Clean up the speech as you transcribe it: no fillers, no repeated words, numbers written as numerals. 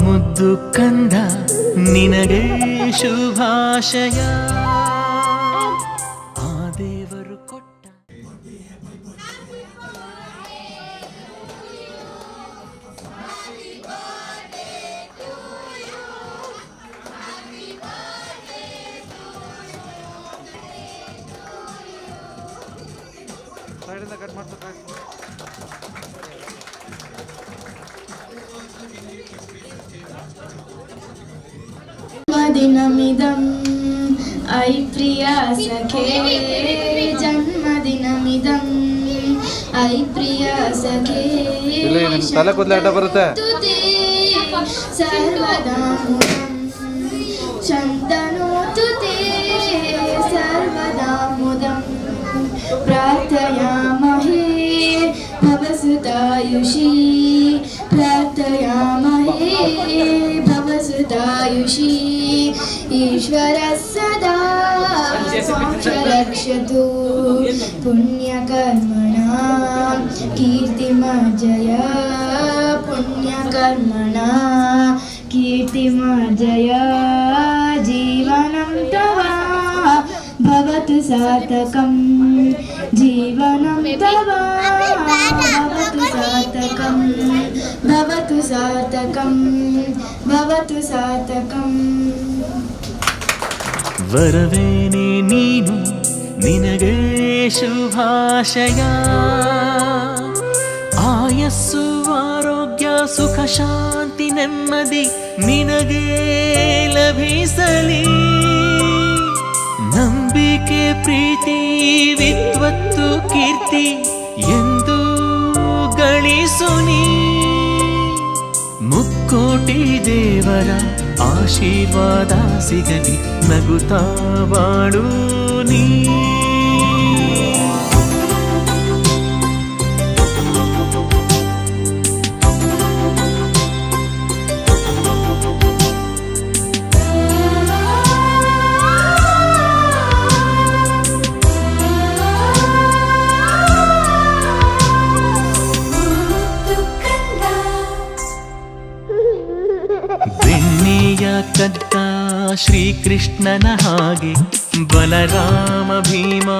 ಮುದ್ದು ಕಂದ ನಿನಗೆ ಶುಭಾಶಯ. ಆ ದೇವರು ಕೊಟ್ಟ ಕಟ್ ಮಾಡ್ತಾರೆ. जन्मदिनमिदं ऐ प्रिया सखे, जन्मदिनमिदं ऐ प्रिया सखे, सर्वदा मुदं शन्तनोतु ते सर्वदा मुदं प्रार्थयामहे भवसुतायुषी, प्रार्थयामहे भवसुतायुषी. ईश्वरः सदा रक्षतु पुण्यकर्मणां कीर्तिमर्जय, पुण्यकर्मणां कीर्तिमर्जय. जीवनं तव भवतु सार्थकं, जीवनं तव भवतु सार्थकं, भवतु सार्थकं, भवतु सार्थकं. ವರವೇನೆ ನೀನು ನಿನಗೆ ಶುಭಾಶಯ. ಆಯಸ್ಸು ಆರೋಗ್ಯ ಸುಖ ಶಾಂತಿ ನೆಮ್ಮದಿ ನಿನಗೆ ಲಭಿಸಲಿ. ನಂಬಿಕೆ ಪ್ರೀತಿ ವಿದ್ವತ್ತು ಕೀರ್ತಿ ಎಂದು ಗಳಿಸುನಿ. ಮುಕ್ಕೋಟಿ ದೇವರ ಆಶೀರ್ವಾದ ಸಿಗಲಿ, ನಗುತ್ತಾ ಬಾಳು ನೀ. ಬೆಣ್ಣೆಯ ಕದ್ದ ಶ್ರೀಕೃಷ್ಣನ ಹಾಗೆ ಬಲರಾಮ ಭೀಮ